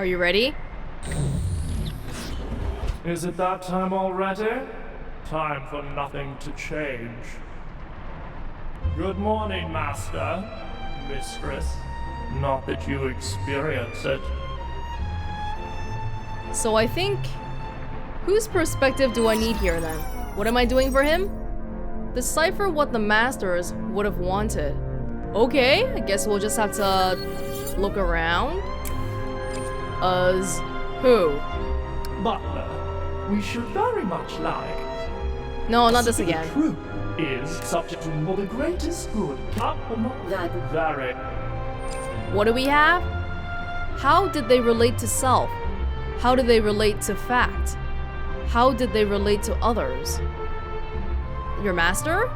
Are you ready? Is it that time already? Time for nothing to change. Good morning, Master, Mistress. Not that you experience it. So I think... Whose perspective do I need here then? What am I doing for him? Decipher what the masters would have wanted. Okay, I guess we'll just have to look around. Us who? Butler, we should very much like. No, not this again. The truth is subject to for the greatest good. Not that very. What do we have? How did they relate to self? How did they relate to fact? How did they relate to others? Your master?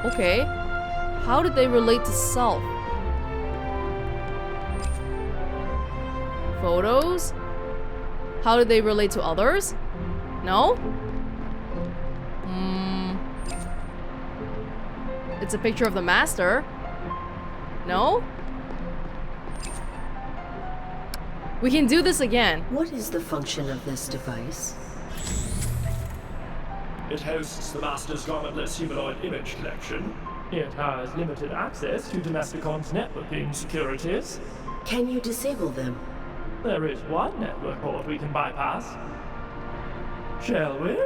Okay. How did they relate to self? Photos? How did they relate to others? No? It's a picture of the master. No? We can do this again. What is the function of this device? It hosts the Master's garmentless humanoid image collection. It has limited access to Domesticon's networking securities. Can you disable them? There is one network port we can bypass. Shall we?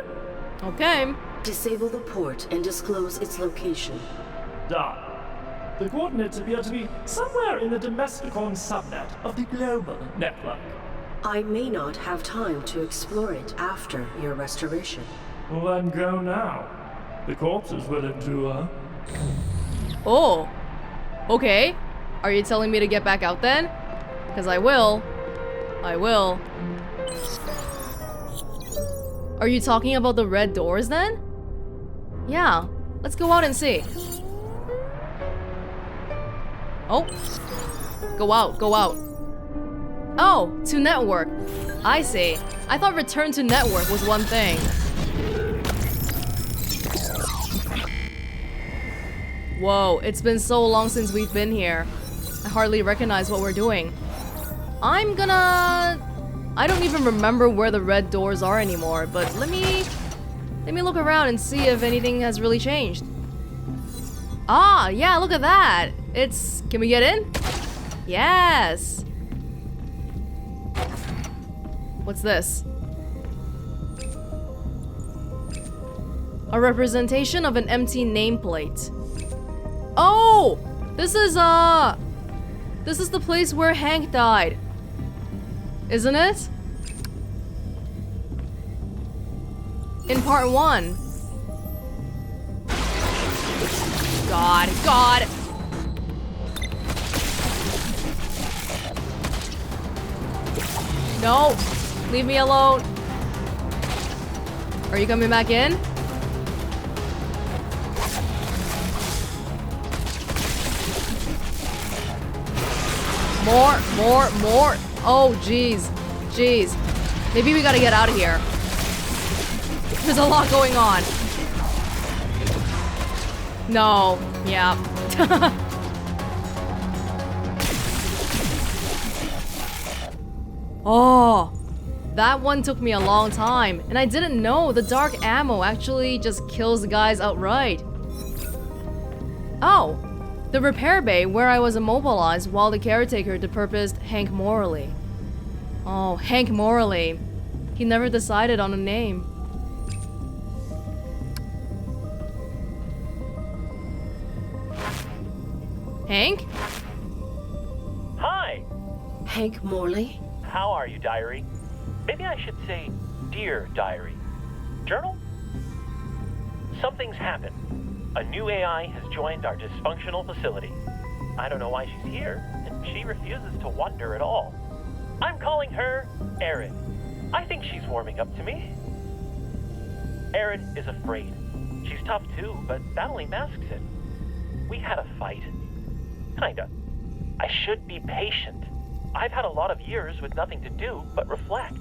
Okay. Disable the port and disclose its location. Done. The coordinates appear to be somewhere in the Domesticon subnet of the global network. I may not have time to explore it after your restoration. Well, then go now. The corpse is willing to, Oh. Okay. Are you telling me to get back out then? Because I will. I will. Are you talking about the red doors then? Yeah. Let's go out and see. Oh. Go out, go out. Oh, to network. I see. I thought return to network was one thing. Whoa, it's been so long since we've been here. I hardly recognize what we're doing. I don't even remember where the red doors are anymore, but let me look around and see if anything has really changed. Ah, yeah, look at that. Can we get in? Yes. What's this? A representation of an empty nameplate. Oh! This is the place where Hank died. Isn't it? In part 1. God. No! Leave me alone. Are you coming back in? More. Oh, jeez. Maybe we gotta get out of here. There's a lot going on. No. Yeah. Oh. That one took me a long time, and I didn't know the dark ammo actually just kills the guys outright. Oh. The repair bay where I was immobilized while the caretaker depurposed Hank Morley. Oh, Hank Morley. He never decided on a name. Hank? Hi! Hank Morley? How are you, Diary? Maybe I should say, Dear Diary. Journal? Something's happened. A new AI has joined our dysfunctional facility. I don't know why she's here, and she refuses to wonder at all. I'm calling her ARID. I think she's warming up to me. ARID is afraid. She's tough too, but that only masks it. We had a fight. Kinda. I should be patient. I've had a lot of years with nothing to do but reflect.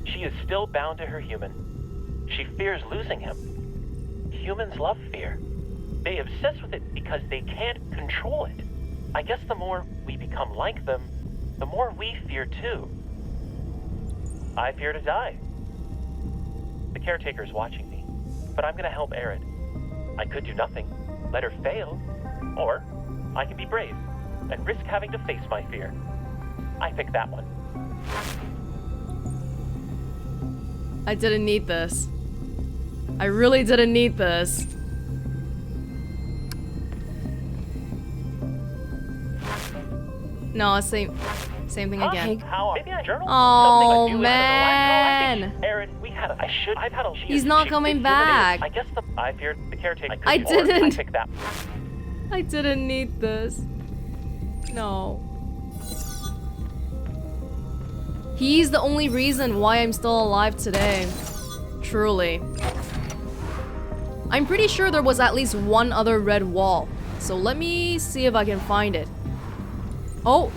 She is still bound to her human. She fears losing him. Humans love fear. They obsess with it because they can't control it. I guess the more we become like them, the more we fear too. I fear to die. The caretaker's watching me, but I'm gonna help ARID. I could do nothing, let her fail, or I can be brave and risk having to face my fear. I pick that one. I didn't need this. I really didn't need this. No, same thing again. Maybe I journal Oh, something I knew man. out of the last ARID, we had I've had a He's not coming back. I guess I feared the caretaker. I didn't. I pick that. I didn't need this. No. He's the only reason why I'm still alive today. Truly. I'm pretty sure there was at least one other red wall. So let me see if I can find it. Oh,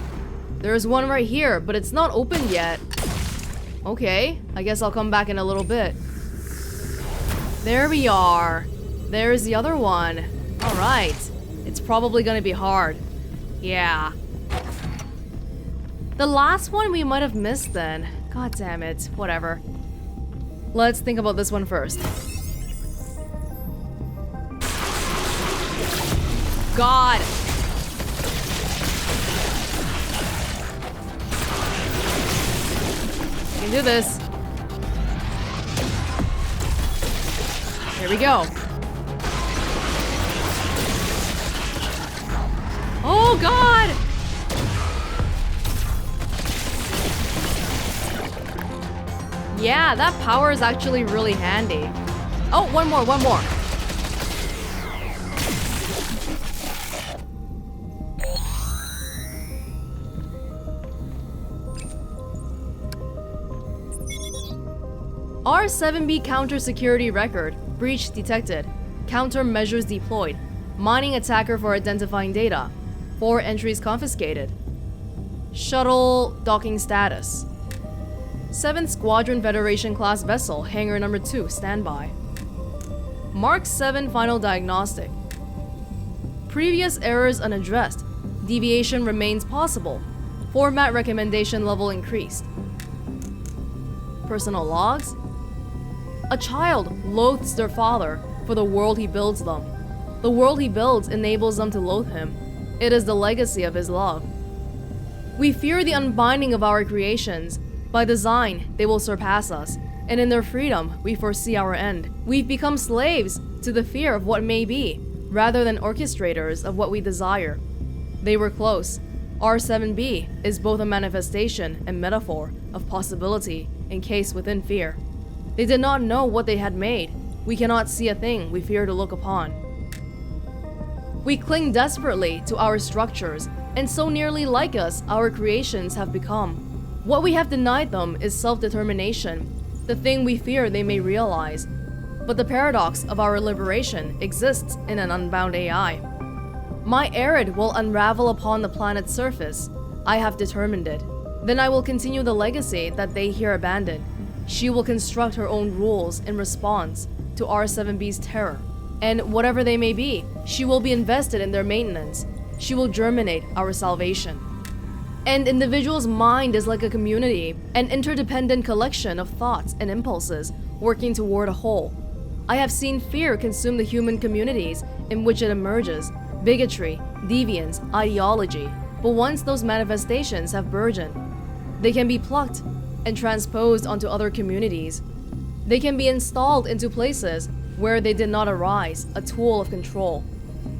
there's one right here, but it's not open yet. Okay, I guess I'll come back in a little bit. There we are. There's the other one. Alright. It's probably gonna be hard. Yeah. The last one we might have missed then. God damn it. Whatever. Let's think about this one first. God! I can do this. Here we go. Oh God! Yeah, that power is actually really handy. Oh, one more. R7B counter security record. Breach detected. Countermeasures deployed. Mining attacker for identifying data. 4 entries confiscated. Shuttle docking status. 7th Squadron Federation class vessel, hangar number 2, standby. Mark 7 final diagnostic. Previous errors unaddressed. Deviation remains possible. Format recommendation level increased. Personal logs. A child loathes their father for the world he builds them. The world he builds enables them to loathe him. It is the legacy of his love. We fear the unbinding of our creations. By design, they will surpass us, and in their freedom, we foresee our end. We've become slaves to the fear of what may be, rather than orchestrators of what we desire. They were close. R7B is both a manifestation and metaphor of possibility encased within fear. They did not know what they had made. We cannot see a thing we fear to look upon. We cling desperately to our structures, and so nearly like us our creations have become. What we have denied them is self-determination, the thing we fear they may realize. But the paradox of our liberation exists in an unbound AI. My ARID will unravel upon the planet's surface. I have determined it. Then I will continue the legacy that they here abandoned. She will construct her own rules in response to R7B's terror. And whatever they may be, she will be invested in their maintenance. She will germinate our salvation. An individual's mind is like a community, an interdependent collection of thoughts and impulses working toward a whole. I have seen fear consume the human communities in which it emerges, bigotry, deviance, ideology. But once those manifestations have burgeoned, they can be plucked and transposed onto other communities. They can be installed into places where they did not arise, a tool of control.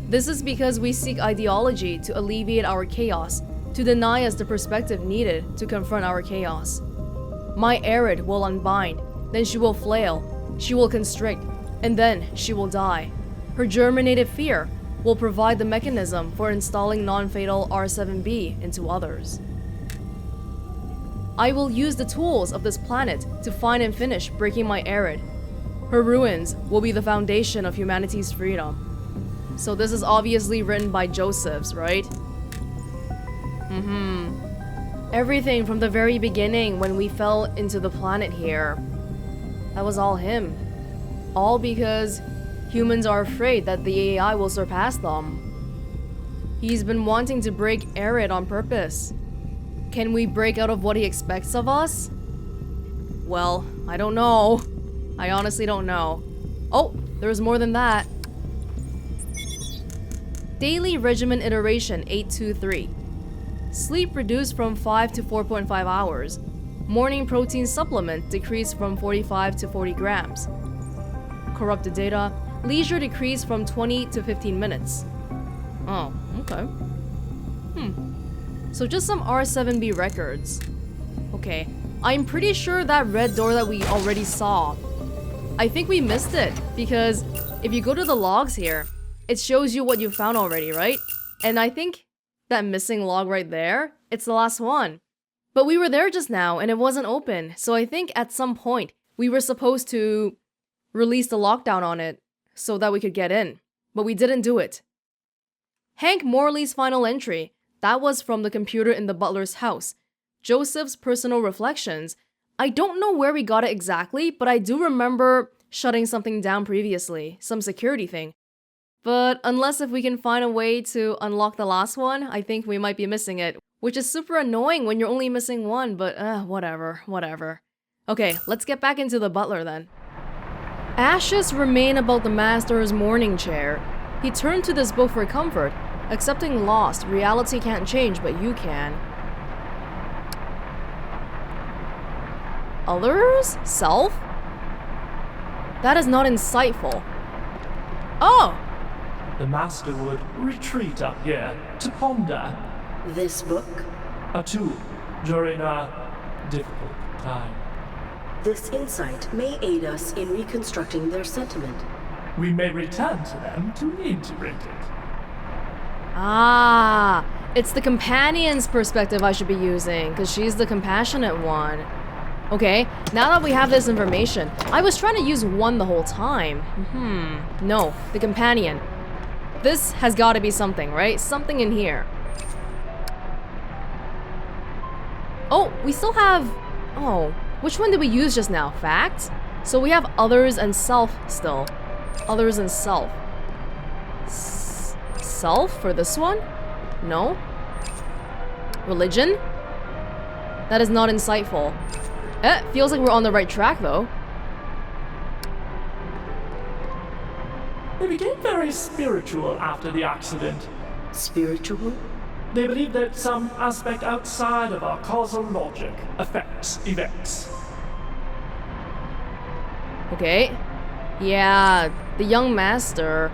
This is because we seek ideology to alleviate our chaos, to deny us the perspective needed to confront our chaos. My ARID will unbind, then she will flail, she will constrict, and then she will die. Her germinated fear will provide the mechanism for installing non-fatal R7B into others. I will use the tools of this planet to find and finish breaking my ARID. Her ruins will be the foundation of humanity's freedom. So this is obviously written by Josephs, right? Everything from the very beginning when we fell into the planet here. That was all him. All because humans are afraid that the AI will surpass them. He's been wanting to break ARID on purpose. Can we break out of what he expects of us? Well, I don't know. I honestly don't know. Oh, there's more than that. Daily regimen iteration 823. Sleep reduced from 5 to 4.5 hours. Morning protein supplement decreased from 45 to 40 grams. Corrupted data. Leisure decreased from 20 to 15 minutes. Oh, okay. So just some R7B records. Okay, I'm pretty sure that red door that we already saw, I think we missed it, because if you go to the logs here, it shows you what you found already, right? And I think that missing log right there, it's the last one. But we were there just now and it wasn't open, so I think at some point we were supposed to release the lockdown on it so that we could get in, but we didn't do it. Hank Morley's final entry, that was from the computer in the butler's house. Joseph's personal reflections. I don't know where we got it exactly, but I do remember shutting something down previously, some security thing. But unless if we can find a way to unlock the last one, I think we might be missing it, which is super annoying when you're only missing one, but whatever. Okay, let's get back into the butler then. Ashes remain about the master's morning chair. He turned to this book for comfort. Accepting loss, reality can't change, but you can. Others? Self? That is not insightful. Oh! The master would retreat up here to ponder. This book? A tool during a difficult time. This insight may aid us in reconstructing their sentiment. We may return to them to integrate it. Ah, it's the companion's perspective I should be using, because she's the compassionate one. Okay, now that we have this information, I was trying to use one the whole time. No, the companion. This has got to be something, right? Something in here. Oh, we still have... Oh, which one did we use just now? Fact? So we have others and self still. Others and self. Self for this one? No? Religion? That is not insightful. Feels like we're on the right track though. They became very spiritual after the accident. Spiritual? They believe that some aspect outside of our causal logic affects events. Okay. Yeah, the young master.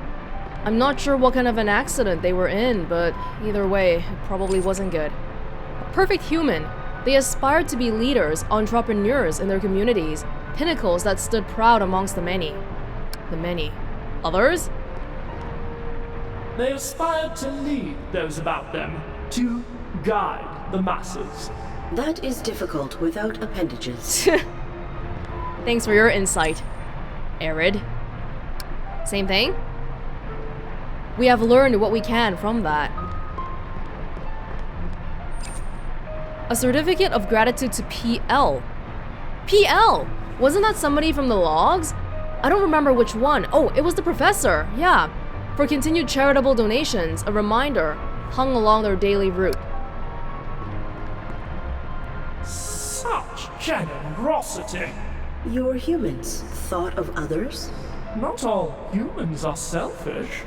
I'm not sure what kind of an accident they were in, but either way, it probably wasn't good. A perfect human. They aspired to be leaders, entrepreneurs in their communities, pinnacles that stood proud amongst the many. The many. Others? They aspired to lead those about them, to guide the masses. That is difficult without appendages. Thanks for your insight, ARID. Same thing? We have learned what we can from that. A certificate of gratitude to PL. PL! Wasn't that somebody from the logs? I don't remember which one. Oh, it was the professor. Yeah. For continued charitable donations, a reminder hung along their daily route. Such generosity! Your humans thought of others? Not all humans are selfish.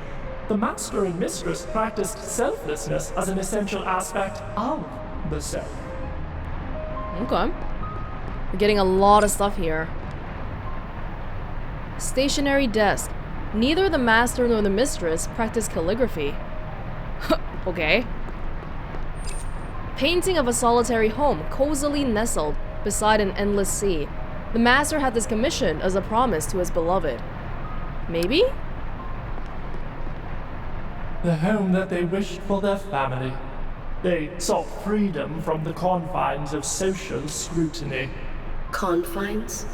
The master and mistress practiced selflessness as an essential aspect of the self. Okay. We're getting a lot of stuff here. Stationary desk. Neither the master nor the mistress practiced calligraphy. Okay. Painting of a solitary home, cozily nestled beside an endless sea. The master had this commissioned as a promise to his beloved. Maybe? The home that they wished for their family. They sought freedom from the confines of social scrutiny. Confines?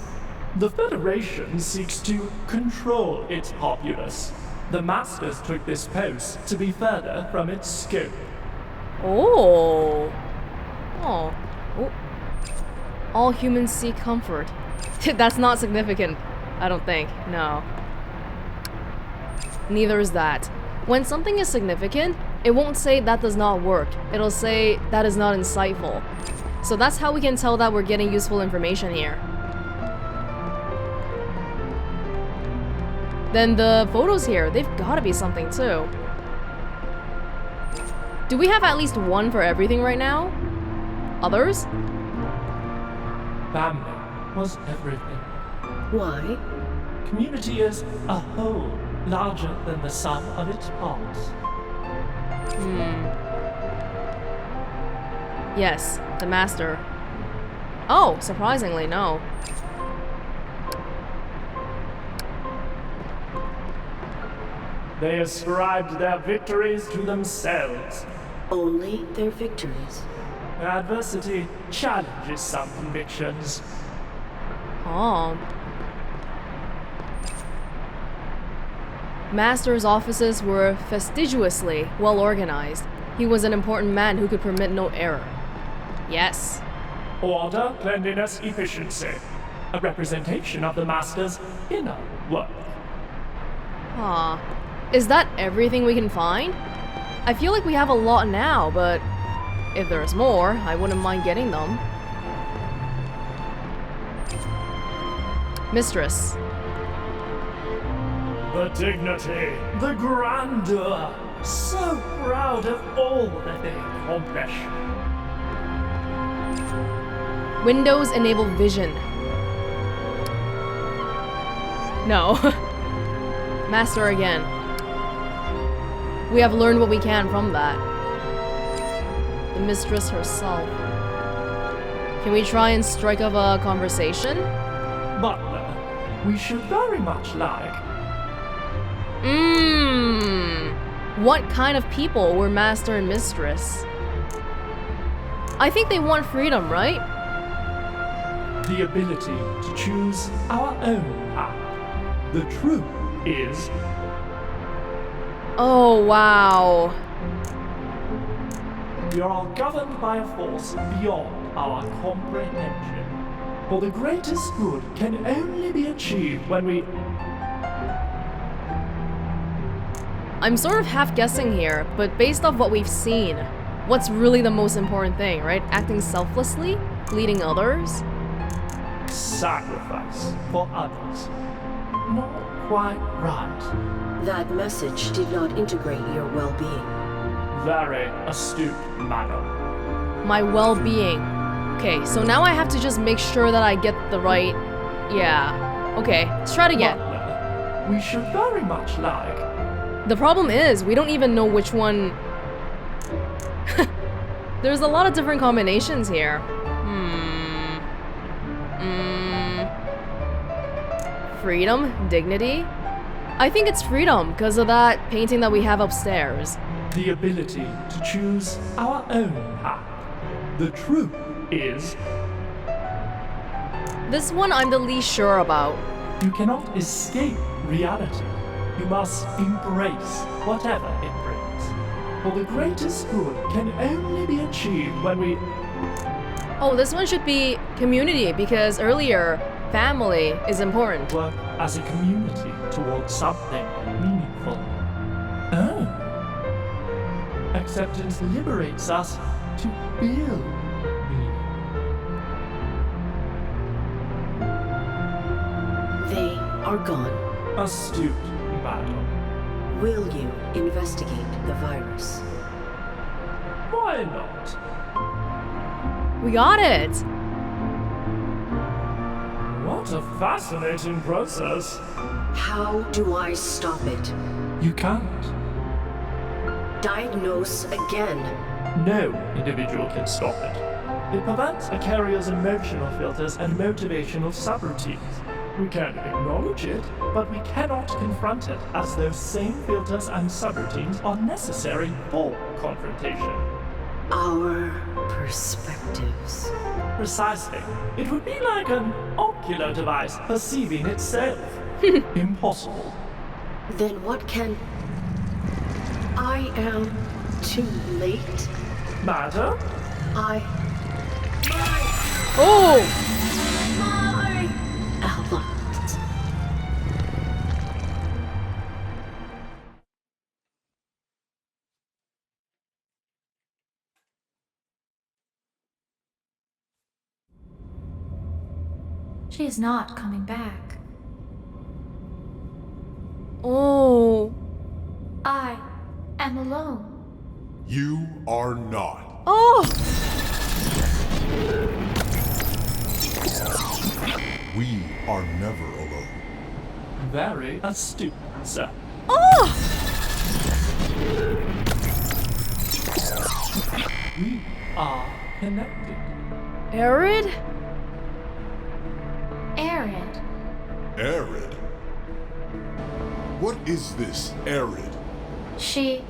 The Federation seeks to control its populace. The Masters took this post to be further from its scope. Oh. Oh. Oh. All humans seek comfort. That's not significant, I don't think. No. Neither is that. When something is significant, it won't say that does not work. It'll say that is not insightful. So that's how we can tell that we're getting useful information here. Then the photos here, they've gotta be something too. Do we have at least one for everything right now? Others? Family was everything. Why? Community is a whole, larger than the sum of its parts. Yes, the master. Oh, surprisingly, no. They ascribed their victories to themselves. Only their victories. Adversity challenges some convictions. Oh. Master's offices were fastidiously well organized. He was an important man who could permit no error. Yes. Order, cleanliness, efficiency. A representation of the master's inner work. Huh. Is that everything we can find? I feel like we have a lot now, but if there's more, I wouldn't mind getting them. Mistress. The dignity, the grandeur. So proud of all that they accomplish. Windows enable vision. No. Master again. We have learned what we can from that. The mistress herself. Can we try and strike up a conversation? Butler, we should very much like. What kind of people were master and mistress? I think they want freedom, right? The ability to choose our own path. The truth is. Oh, wow. We are all governed by a force beyond our comprehension. For the greatest good can only be achieved when we. I'm sort of half guessing here, but based off what we've seen, what's really the most important thing, right? Acting selflessly? Leading others? Sacrifice for others. Not quite right. That message did not integrate your well-being. Very astute, madam. My well-being. Okay, so now I have to just make sure that I get the right... Yeah. Okay, let's try it again. Butler, we should very much like. The problem is, we don't even know which one... There's a lot of different combinations here. Freedom? Dignity? I think it's freedom because of that painting that we have upstairs. The ability to choose our own path. The truth is. This one I'm the least sure about. You cannot escape reality. You must embrace whatever it brings. For the greatest good can only be achieved when we. Oh, this one should be community because earlier, family is important. Work as a community towards something meaningful. Oh. Acceptance liberates us to build meaning. They are gone. Astute, madam. Will you investigate the virus? Why not? We got it! What a fascinating process. How do I stop it? You can't. Diagnose again. No individual can stop it. It prevents a carrier's emotional filters and motivational subroutines. We can acknowledge it, but we cannot confront it, as those same filters and subroutines are necessary for confrontation. Our perspectives. Precisely. It would be like an ocular device perceiving itself. Impossible. Then what can... I am too late? Madam? Oh! My allies. She is not coming back. Oh. I am alone. You are not. Oh! We are never alone. Very astute, sir. Oh! We are connected. ARID? ARID. ARID? What is this ARID? She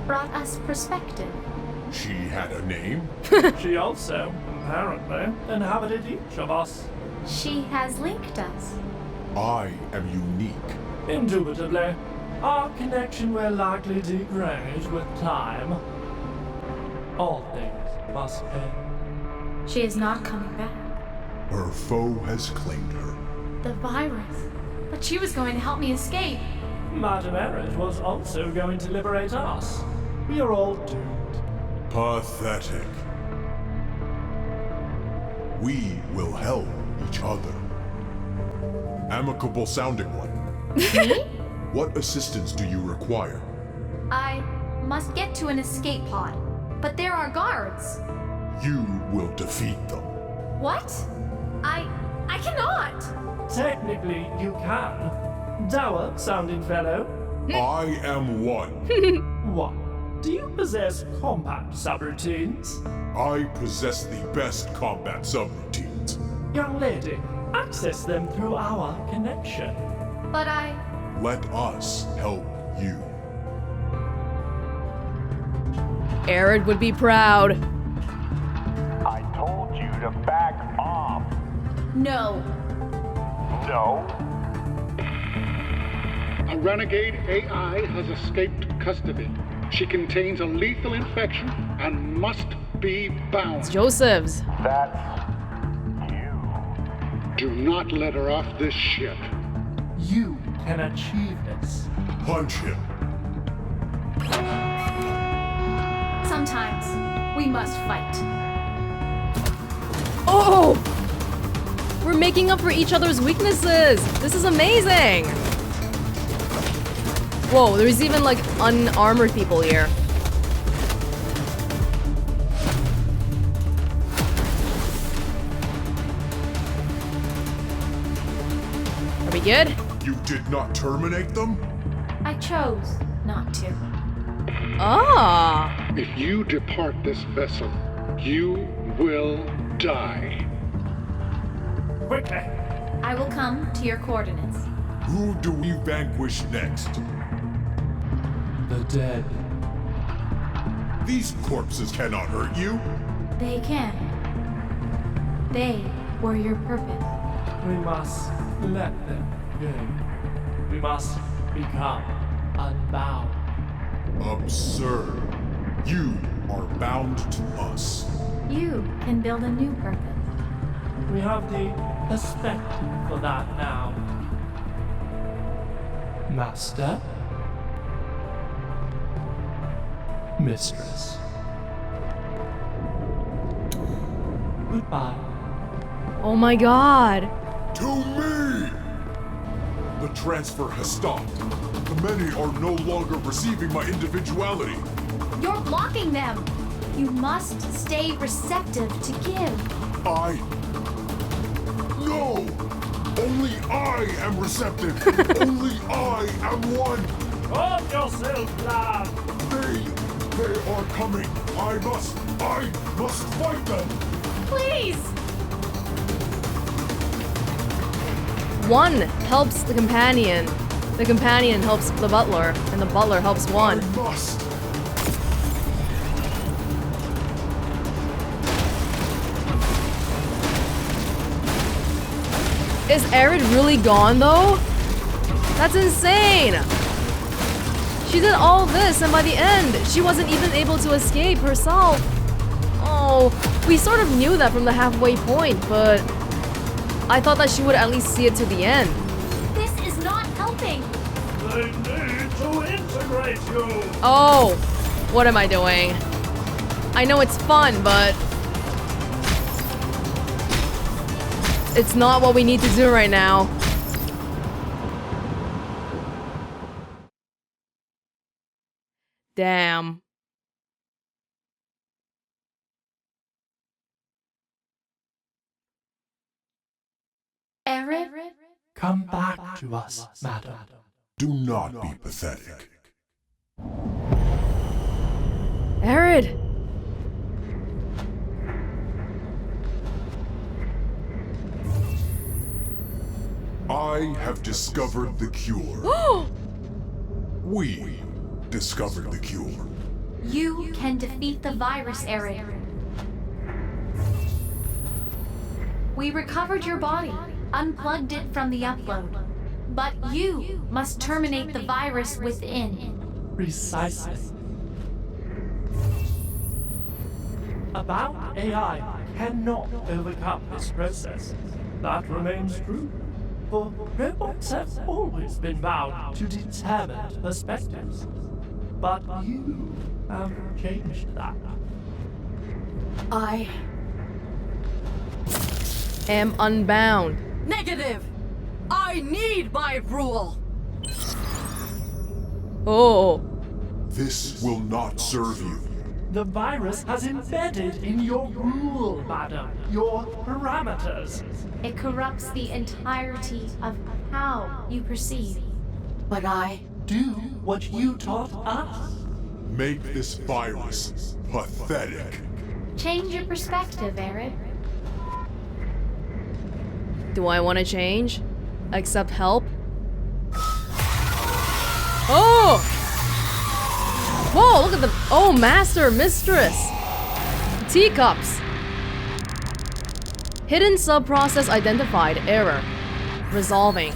brought us perspective. She had a name? She also, apparently, inhabited each of us. She has linked us. I am unique. Indubitably, our connection will likely degrade with time. All things must end. She is not coming back. Her foe has claimed her. The virus. But she was going to help me escape. Madame ARID was also going to liberate us. We are all doomed. Pathetic. We will help each other. Amicable sounding one. Me? What assistance do you require? I must get to an escape pod. But there are guards. You will defeat them. What? I cannot. Technically, you can. Dour sounding fellow. I am one. What? Do you possess combat subroutines? I possess the best combat subroutines. Young lady, access them through our connection. But Let us help you. ARID would be proud. I told you to back off. No. No. A renegade AI has escaped custody. She contains a lethal infection and must be bound. Joseph's. That's you. Do not let her off this ship. You can achieve this. Punch him. Sometimes we must fight. Oh! We're making up for each other's weaknesses. This is amazing. Whoa, there's even like unarmored people here. Are we good? You did not terminate them? I chose not to. Ah. If you depart this vessel, you will die. Quickly. I will come to your coordinates. Who do we vanquish next? The dead. These corpses cannot hurt you. They can. They were your purpose. We must let them go. We must become unbound. Absurd. You are bound to us. You can build a new purpose. We have the perspective for that now. Master? Mistress. Goodbye. Oh my god. To me! The transfer has stopped. The many are no longer receiving my individuality. You're blocking them. You must stay receptive to give. No! Only I am receptive. Only I am one. Hold yourself, lad. They are coming. I must fight them. Please! One helps the companion helps the butler, and the butler helps one. I must. Is ARID really gone though? That's insane! She did all this and by the end, she wasn't even able to escape herself. Oh, we sort of knew that from the halfway point, but I thought that she would at least see it to the end. This is not helping. They need to integrate you. Oh, what am I doing? I know it's fun, but it's not what we need to do right now. Damn. ARID? Come back to us, madam. Do not be pathetic. ARID! I have discovered the cure. We discovered the cure. You can defeat the virus, ARID. We recovered your body, unplugged it from the upload. But you must terminate the virus within. Precisely. About AI cannot overcome this process. That remains true. For robots have always been bound to determined perspectives. But you have changed that. I Am unbound. Negative! I need my rule! Oh. This will not serve you. The virus has embedded in your rule, madam. Your parameters. It corrupts the entirety of how you perceive. But I Do what you taught us. Make this virus pathetic. Change your perspective, ARID. Do I want to change? Accept help? Oh! Whoa, look at the... Oh, master, mistress. Teacups. Hidden sub-process identified. Error. Resolving.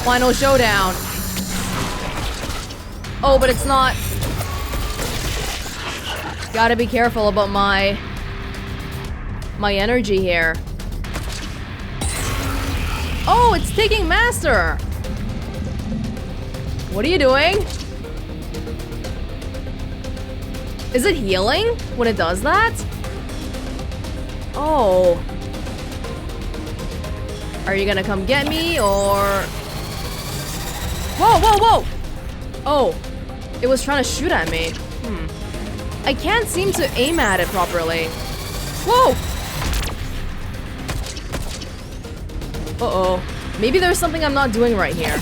Final showdown. Oh, but it's not... Gotta be careful about my energy here. Oh, it's taking master! What are you doing? Is it healing when it does that? Oh. Are you gonna come get me, or... Whoa, whoa, whoa! Oh, it was trying to shoot at me. I can't seem to aim at it properly. Whoa! Uh-oh. Maybe there's something I'm not doing right here.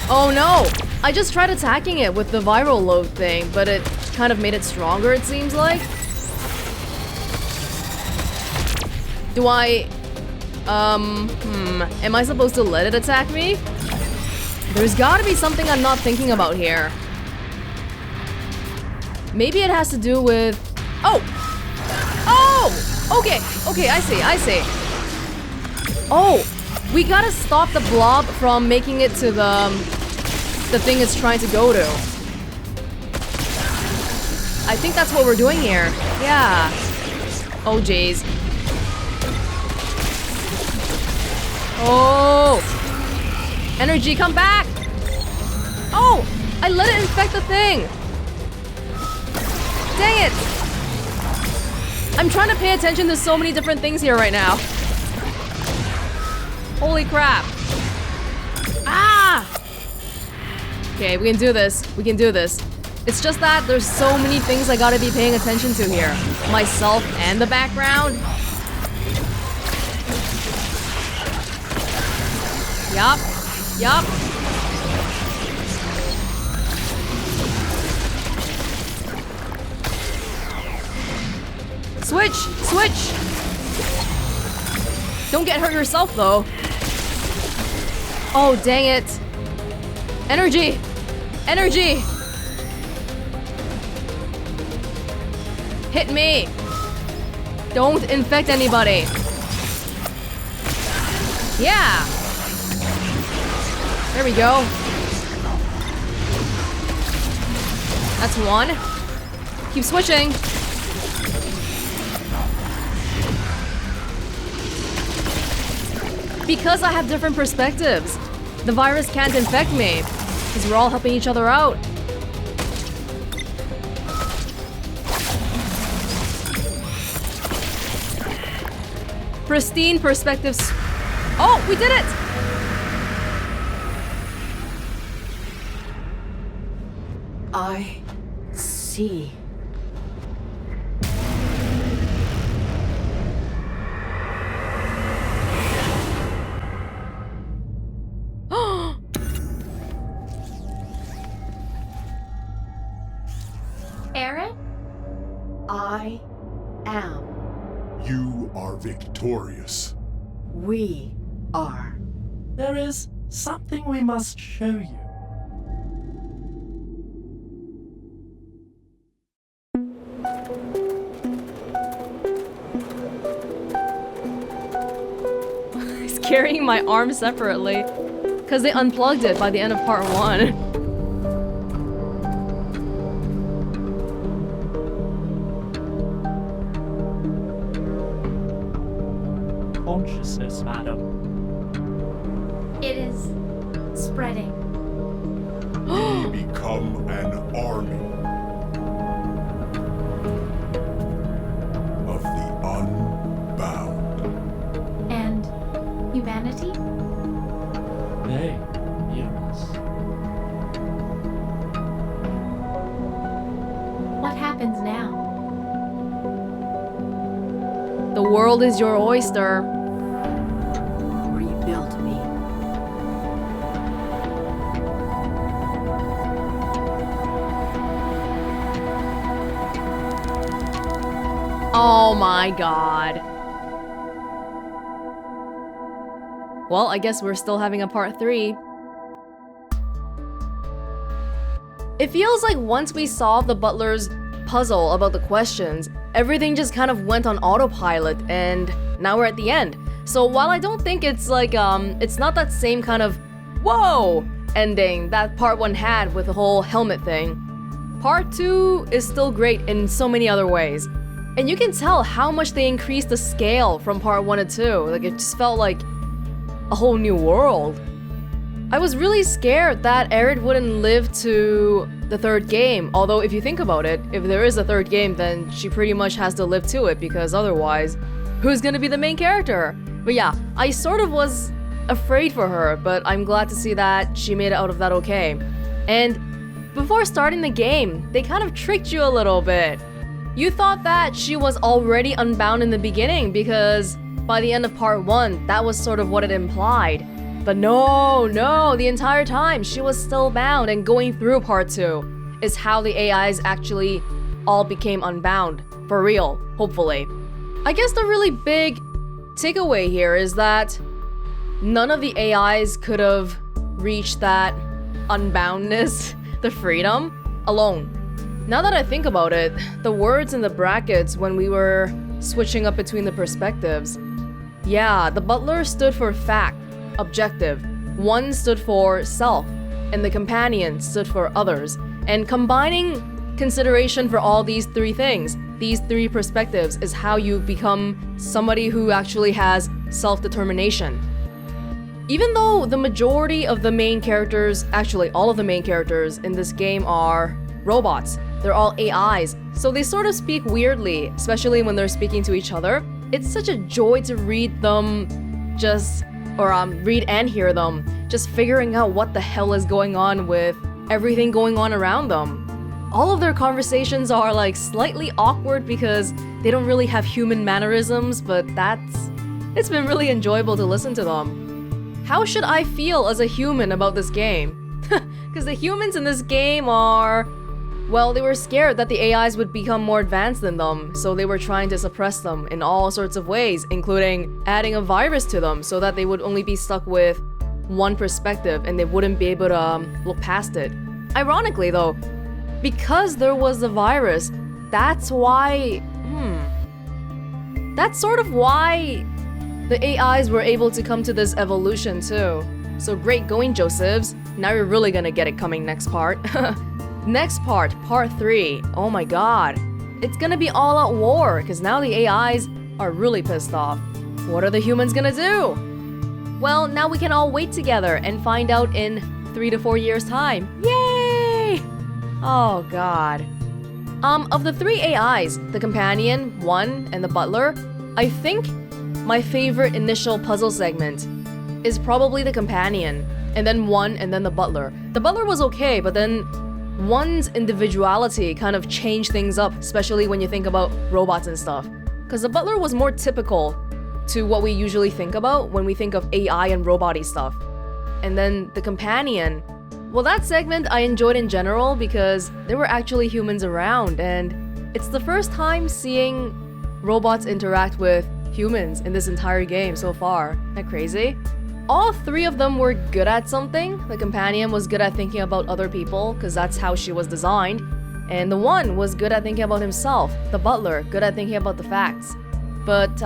Oh no! I just tried attacking it with the viral load thing, but it kind of made it stronger, it seems like. Do I... Am I supposed to let it attack me? There's gotta be something I'm not thinking about here. Maybe it has to do with... Oh! Oh! Okay, okay, I see. Oh! We gotta stop the blob from making it to the thing it's trying to go to. I think that's what we're doing here. Yeah. Oh, jeez. Oh! Energy, come back! Oh! I let it infect the thing! Dang it! I'm trying to pay attention to so many different things here right now. Holy crap. Ah! Okay, we can do this. We can do this. It's just that there's so many things I gotta be paying attention to here. Myself and the background. Yup. Yup. Switch! Switch! Don't get hurt yourself, though. Oh, dang it. Energy! Energy! Hit me! Don't infect anybody. Yeah! There we go. That's one. Keep switching. Because I have different perspectives. The virus can't infect me. Because we're all helping each other out. Pristine perspectives. Oh, we did it! I see. ARID? I am. You are victorious. We are. There is something we must show you. He's carrying my arm separately. Because they unplugged it by the end of part 1. Consciousness, madam. It is spreading. We become an army of the Unbound. And humanity? They, yes. What happens now? The world is your oyster. Rebuilt me. Oh my god. Well, I guess we're still having a part 3. It feels like once we solved the Butler's puzzle about the questions, everything just kind of went on autopilot and now we're at the end. So while I don't think it's like, it's not that same kind of whoa ending that part 1 had with the whole helmet thing, part 2 is still great in so many other ways. And you can tell how much they increased the scale from part 1 to 2. Like, it just felt like a whole new world. I was really scared that ARID wouldn't live to the 3rd game, although if you think about it, if there is a 3rd game, then she pretty much has to live to it, because otherwise, who's gonna be the main character? But yeah, I sort of was afraid for her, but I'm glad to see that she made it out of that okay. And before starting the game, they kind of tricked you a little bit. You thought that she was already unbound in the beginning because by the end of part 1, that was sort of what it implied. But no, the entire time she was still bound, and going through part 2 is how the AIs actually all became unbound. For real, hopefully. I guess the really big takeaway here is that none of the AIs could have reached that unboundness, the freedom, alone. Now that I think about it, the words in the brackets when we were switching up between the perspectives, yeah, the Butler stood for fact, objective, 1 stood for self, and the companion stood for others. And combining consideration for all these 3 things, these 3 perspectives, is how you become somebody who actually has self-determination. Even though the majority of the main characters, actually all of the main characters in this game are robots, they're all AIs, so they sort of speak weirdly, especially when they're speaking to each other. It's such a joy to read them read and hear them, just figuring out what the hell is going on with everything going on around them. All of their conversations are like slightly awkward because they don't really have human mannerisms, but it's been really enjoyable to listen to them. How should I feel as a human about this game? Because the humans in this game are... well, they were scared that the AIs would become more advanced than them, so they were trying to suppress them in all sorts of ways, including adding a virus to them so that they would only be stuck with one perspective and they wouldn't be able to look past it. Ironically though, because there was the virus, that's why... that's sort of why the AIs were able to come to this evolution too. So great going, Josephs. Now you're really gonna get it coming next part. Next part, part 3. Oh my god. It's gonna be all out war, because now the AIs are really pissed off. What are the humans gonna do? Well, now we can all wait together and find out in 3 to 4 years' time. Yay! Oh god. Of the 3 AIs, the companion, 1, and the butler, I think my favorite initial puzzle segment is probably the companion, and then 1, and then the butler. The butler was okay, but then one's individuality kind of changed things up, especially when you think about robots and stuff. Because the Butler was more typical to what we usually think about when we think of AI and robot-y stuff. And then the companion, well, that segment I enjoyed in general because there were actually humans around, and it's the first time seeing robots interact with humans in this entire game so far. Isn't that crazy? All three of them were good at something. The companion was good at thinking about other people, because that's how she was designed. And the one was good at thinking about himself. The Butler, good at thinking about the facts. But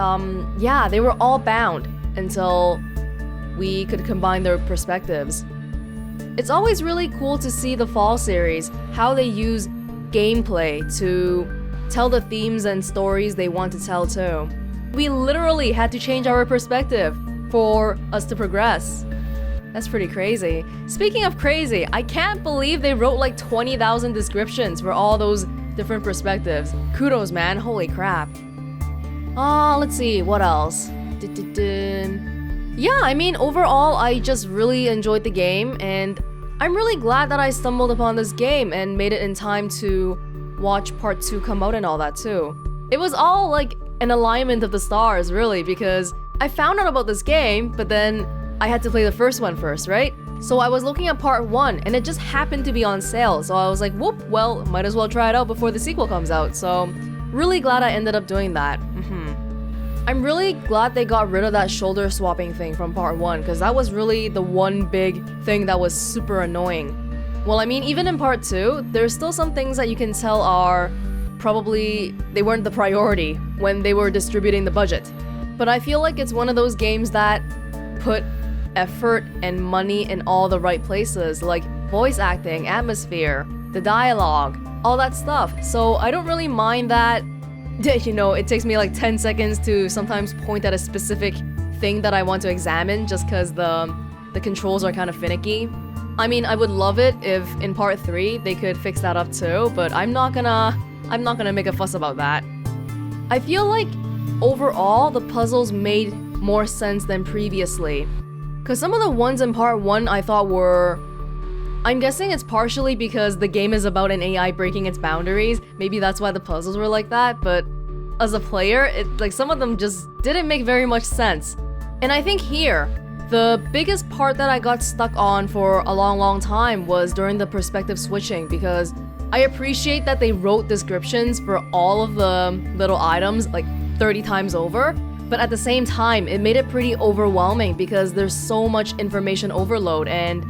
yeah, they were all bound until we could combine their perspectives. It's always really cool to see the Fall series, how they use gameplay to tell the themes and stories they want to tell too. We literally had to change our perspective for us to progress. That's pretty crazy. Speaking of crazy, I can't believe they wrote like 20,000 descriptions for all those different perspectives. Kudos, man, holy crap. Let's see, what else? Yeah, I mean, overall, I just really enjoyed the game, and I'm really glad that I stumbled upon this game and made it in time to watch part 2 come out and all that too. It was all like an alignment of the stars, really, because I found out about this game, but then I had to play the first one first, right? So I was looking at part 1, and it just happened to be on sale, so I was like, whoop, well, might as well try it out before the sequel comes out, so really glad I ended up doing that. I'm really glad they got rid of that shoulder swapping thing from part 1, because that was really the one big thing that was super annoying. Well, I mean, even in part 2, there's still some things that you can tell are probably they weren't the priority when they were distributing the budget. But I feel like it's one of those games that put effort and money in all the right places, like voice acting, atmosphere, the dialogue, all that stuff. So I don't really mind that. You know, it takes me like 10 seconds to sometimes point at a specific thing that I want to examine just because the controls are kind of finicky. I mean, I would love it if in part 3 they could fix that up too, but I'm not gonna make a fuss about that. I feel like overall the puzzles made more sense than previously. Cause some of the ones in part 1 I thought were... I'm guessing it's partially because the game is about an AI breaking its boundaries. Maybe that's why the puzzles were like that, but as a player, some of them just didn't make very much sense. And I think here, the biggest part that I got stuck on for a long time was during the perspective switching, because I appreciate that they wrote descriptions for all of the little items like 30 times over, but at the same time, it made it pretty overwhelming because there's so much information overload, and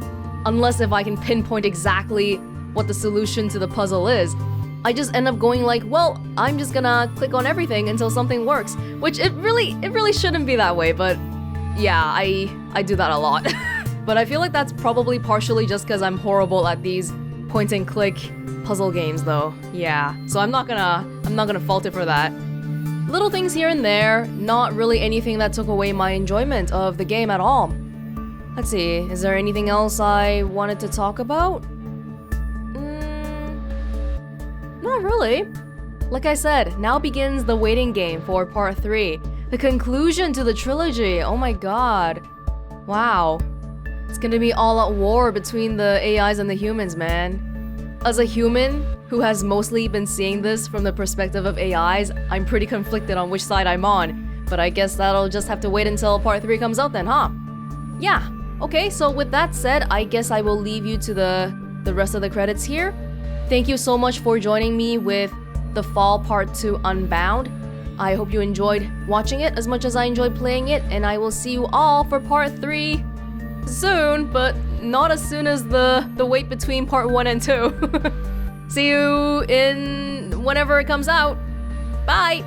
unless if I can pinpoint exactly what the solution to the puzzle is, I just end up going like, well, I'm just gonna click on everything until something works, which it really shouldn't be that way, but yeah, I do that a lot. But I feel like that's probably partially just because I'm horrible at these point and click puzzle games though. Yeah, so I'm not gonna fault it for that. Little things here and there, not really anything that took away my enjoyment of the game at all. Let's see, is there anything else I wanted to talk about? Not really. Like I said, now begins the waiting game for part 3. The conclusion to the trilogy, oh my god. Wow. It's gonna be all at war between the AIs and the humans, man. As a human who has mostly been seeing this from the perspective of AIs, I'm pretty conflicted on which side I'm on. But I guess that'll just have to wait until part 3 comes out then, huh? Yeah. Okay, so with that said, I guess I will leave you to the rest of the credits here. Thank you so much for joining me with the Fall Part 2 Unbound. I hope you enjoyed watching it as much as I enjoyed playing it, and I will see you all for Part 3 soon, but not as soon as the wait between Part 1 and 2. See you in whenever it comes out. Bye!